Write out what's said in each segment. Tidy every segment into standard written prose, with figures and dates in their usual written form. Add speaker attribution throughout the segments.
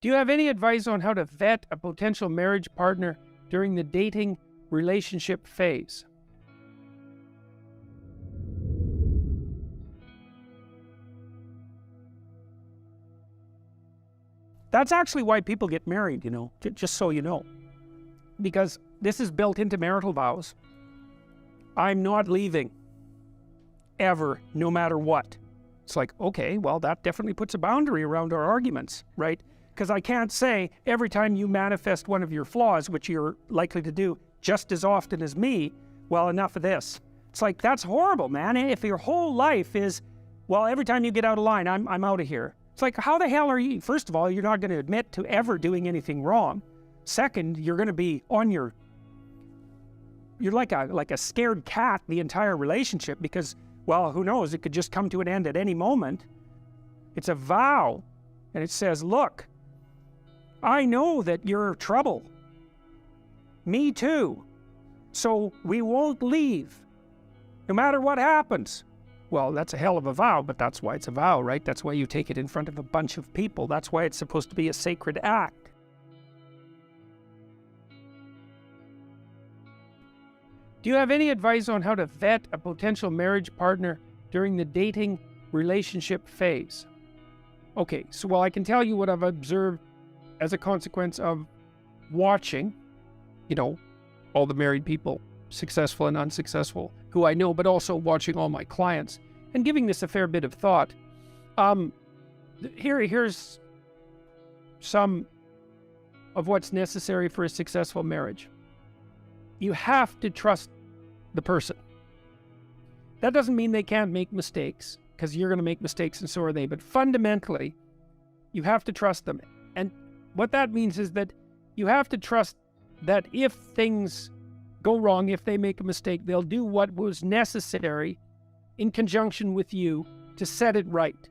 Speaker 1: Do you have any advice on how to vet a potential marriage partner during the dating relationship phase? That's actually why people get married, just so you know. Because this is built into marital vows. I'm not leaving. Ever, no matter what. It's like, okay, well, that definitely puts a boundary around our arguments, right? Because I can't say every time you manifest one of your flaws, which you're likely to do just as often as me, well, enough of this. It's like, that's horrible, man. If your whole life is, well, every time you get out of line, I'm out of here. It's like, how the hell are you? First of all, you're not going to admit to ever doing anything wrong. Second, you're going to be on you're like a scared cat the entire relationship because, well, who knows? It could just come to an end at any moment. It's a vow. And it says, look, I know that you're trouble. Me too. So we won't leave, no matter what happens. Well, that's a hell of a vow, but that's why it's a vow, right? That's why you take it in front of a bunch of people. That's why it's supposed to be a sacred act. Do you have any advice on how to vet a potential marriage partner during the dating relationship phase? Okay, so well, I can tell you what I've observed as a consequence of watching, all the married people, successful and unsuccessful, who I know, but also watching all my clients and giving this a fair bit of thought. Here's some of what's necessary for a successful marriage. You have to trust the person. That doesn't mean they can't make mistakes, because you're going to make mistakes and so are they. But fundamentally, you have to trust them. And what that means is that you have to trust that if things go wrong, if they make a mistake, they'll do what was necessary in conjunction with you to set it right.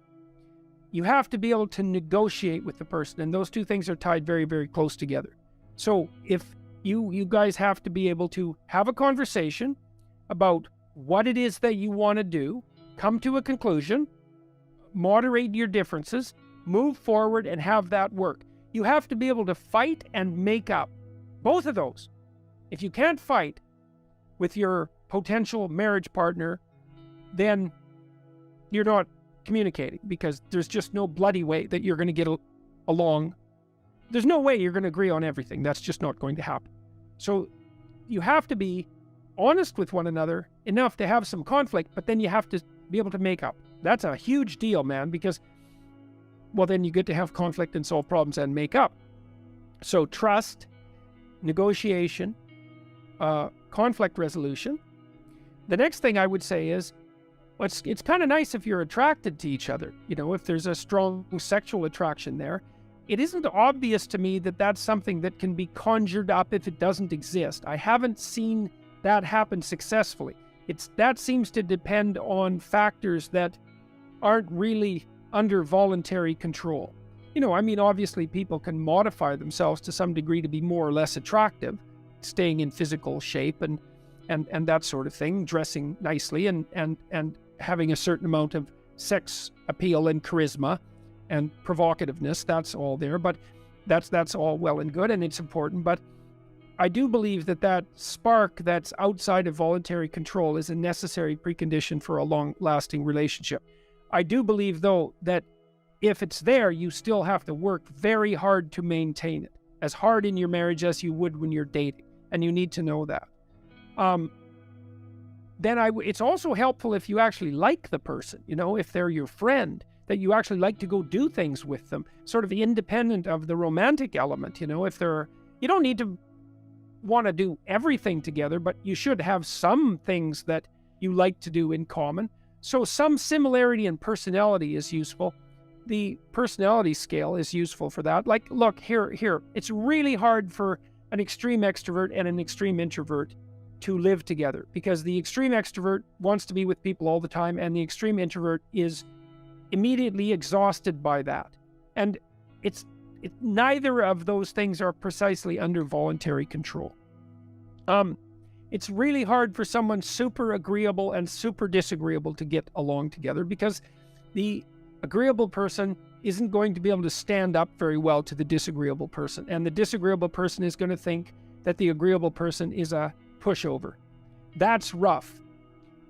Speaker 1: You have to be able to negotiate with the person, and those two things are tied very, very close together. So if you guys have to be able to have a conversation about what it is that you want to do, come to a conclusion, moderate your differences, move forward, and have that work. You have to be able to fight and make up. Both of those. If you can't fight with your potential marriage partner, then you're not communicating, because there's just no bloody way that you're going to get along. There's no way you're going to agree on everything. That's just not going to happen. So you have to be honest with one another enough to have some conflict, but then you have to be able to make up. That's a huge deal, man, because, well, then you get to have conflict and solve problems and make up. So trust, negotiation, conflict resolution. The next thing I would say is, well, it's kind of nice if you're attracted to each other. If there's a strong sexual attraction there. It isn't obvious to me that that's something that can be conjured up if it doesn't exist. I haven't seen that happen successfully. That seems to depend on factors that aren't really under voluntary control. Obviously people can modify themselves to some degree to be more or less attractive, staying in physical shape and that sort of thing, dressing nicely and having a certain amount of sex appeal and charisma and provocativeness. That's all there, but that's all well and good, and it's important. But I do believe that spark that's outside of voluntary control is a necessary precondition for a long-lasting relationship. I do believe, though, that if it's there, you still have to work very hard to maintain it, as hard in your marriage as you would when you're dating, and you need to know that. It's also helpful if you actually like the person, if they're your friend, that you actually like to go do things with them, sort of independent of the romantic element. You don't need to want to do everything together, but you should have some things that you like to do in common. So some similarity in personality is useful. The personality scale is useful for that. Like, look, here, it's really hard for an extreme extrovert and an extreme introvert to live together, because the extreme extrovert wants to be with people all the time, and the extreme introvert is immediately exhausted by that. And neither of those things are precisely under voluntary control. It's really hard for someone super agreeable and super disagreeable to get along together, because the agreeable person isn't going to be able to stand up very well to the disagreeable person. And the disagreeable person is going to think that the agreeable person is a pushover. That's rough.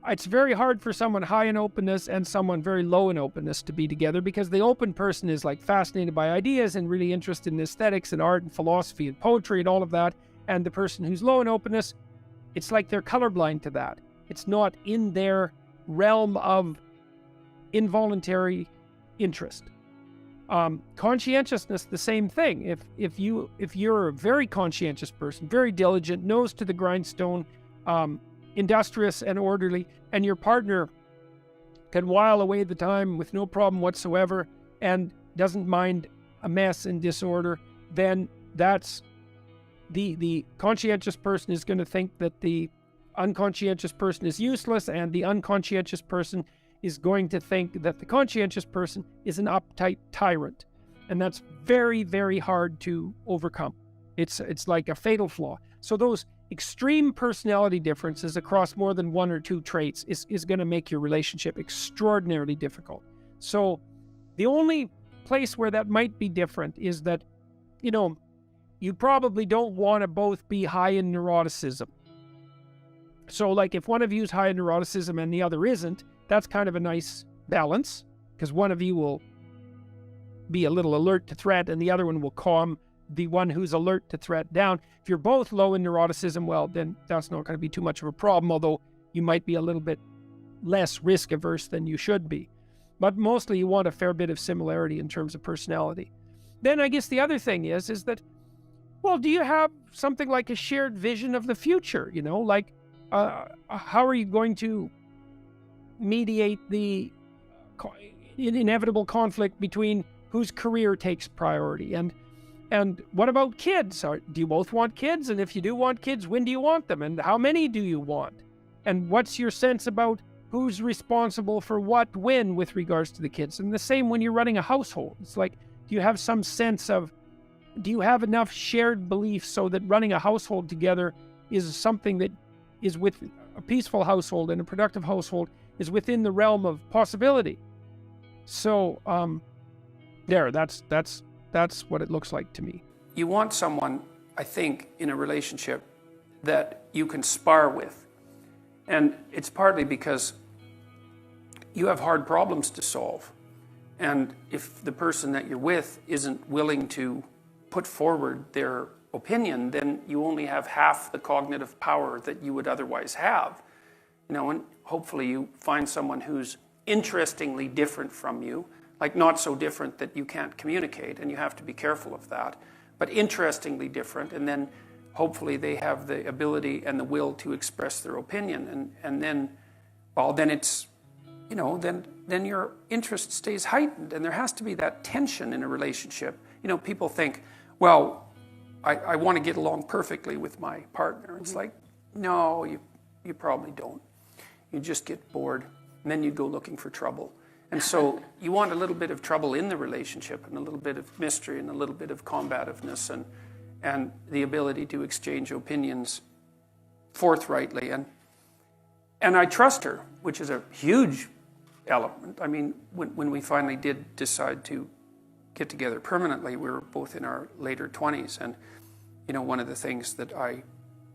Speaker 1: It's very hard for someone high in openness and someone very low in openness to be together, because the open person is like fascinated by ideas and really interested in aesthetics and art and philosophy and poetry and all of that. And the person who's low in openness, it's like they're colorblind to that. It's not in their realm of involuntary interest. Conscientiousness, the same thing. If you're a very conscientious person, very diligent, nose to the grindstone, industrious and orderly, and your partner can while away the time with no problem whatsoever and doesn't mind a mess and disorder, then that's the conscientious person is going to think that the unconscientious person is useless, and the unconscientious person is going to think that the conscientious person is an uptight tyrant. And that's very, very hard to overcome. It's like a fatal flaw. So those extreme personality differences across more than one or two traits is going to make your relationship extraordinarily difficult. So the only place where that might be different is that, you probably don't want to both be high in neuroticism. So like if one of you is high in neuroticism and the other isn't, that's kind of a nice balance, because one of you will be a little alert to threat and the other one will calm the one who's alert to threat down. If you're both low in neuroticism, well, then that's not going to be too much of a problem, although you might be a little bit less risk averse than you should be. But mostly you want a fair bit of similarity in terms of personality. Then I guess the other thing is that, well, do you have something like a shared vision of the future? Like how are you going to mediate the inevitable conflict between whose career takes priority? And what about kids? Do you both want kids? And if you do want kids, when do you want them? And how many do you want? And what's your sense about who's responsible for what when with regards to the kids? And the same when you're running a household. It's like, do you have some sense of, do you have enough shared beliefs so that running a household together is something that is with a peaceful household and a productive household is within the realm of possibility? So that's what it looks like to me. You want someone, I think, in a relationship that you can spar with. And it's partly because you have hard problems to solve. And if the person that you're with isn't willing to put forward their opinion, then you only have half the cognitive power that you would otherwise have. And hopefully you find someone who's interestingly different from you, like not so different that you can't communicate, and you have to be careful of that, but interestingly different, and then hopefully they have the ability and the will to express their opinion, and then, well, then it's, then your interest stays heightened, and there has to be that tension in a relationship. People think, well, I want to get along perfectly with my partner. It's like, no, you probably don't. You just get bored, and then you go looking for trouble. And so you want a little bit of trouble in the relationship, and a little bit of mystery, and a little bit of combativeness, and the ability to exchange opinions forthrightly. And I trust her, which is a huge element. I mean, when we finally did decide to get together permanently, we were both in our later 20s. And, one of the things that I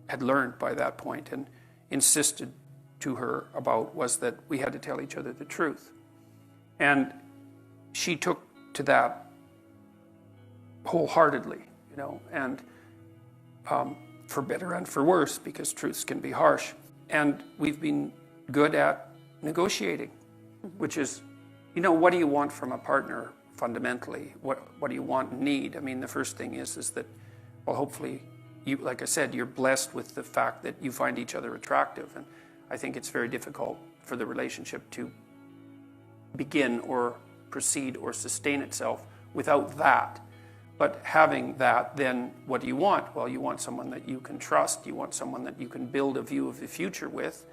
Speaker 1: had learned by that point and insisted to her about was that we had to tell each other the truth. And she took to that wholeheartedly, and for better and for worse, because truths can be harsh. And we've been good at negotiating, which is, what do you want from a partner fundamentally? What do you want and need? I mean, the first thing is that, well, hopefully, like I said, you're blessed with the fact that you find each other attractive. And I think it's very difficult for the relationship to begin or proceed or sustain itself without that. But having that, then what do you want? Well, you want someone that you can trust. You want someone that you can build a view of the future with.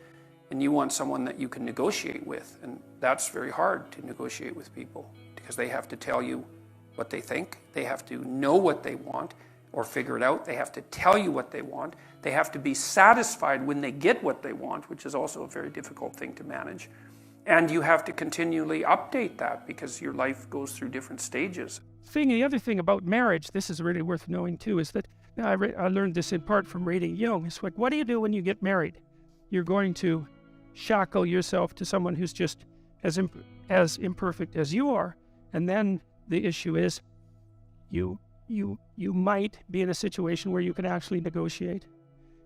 Speaker 1: And you want someone that you can negotiate with. And that's very hard to negotiate with people, because they have to tell you what they think. They have to know what they want or figure it out. They have to tell you what they want. They have to be satisfied when they get what they want, which is also a very difficult thing to manage. And you have to continually update that because your life goes through different stages. The other thing about marriage, this is really worth knowing too, is that I learned this in part from reading Jung. It's like, what do you do when you get married? You're going to shackle yourself to someone who's just as imperfect as you are. And then the issue is you might be in a situation where you can actually negotiate,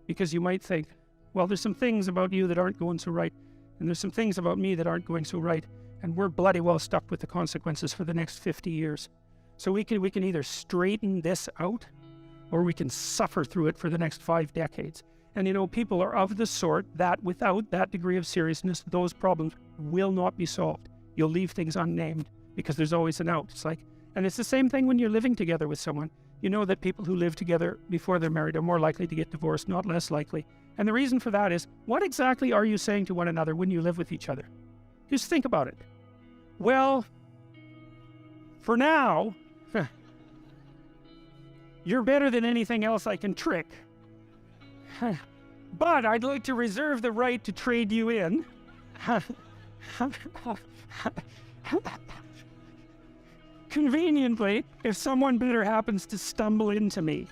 Speaker 1: because you might think, well, there's some things about you that aren't going so right, and there's some things about me that aren't going so right, and we're bloody well stuck with the consequences for the next 50 years. So we can either straighten this out, or we can suffer through it for the next 5 decades. And people are of the sort that without that degree of seriousness, those problems will not be solved. You'll leave things unnamed because there's always an out. And it's the same thing when you're living together with someone. You know that people who live together before they're married are more likely to get divorced, not less likely. And the reason for that is, what exactly are you saying to one another when you live with each other? Just think about it. Well, for now, you're better than anything else I can trick. But I'd like to reserve the right to trade you in. Conveniently, if someone better happens to stumble into me.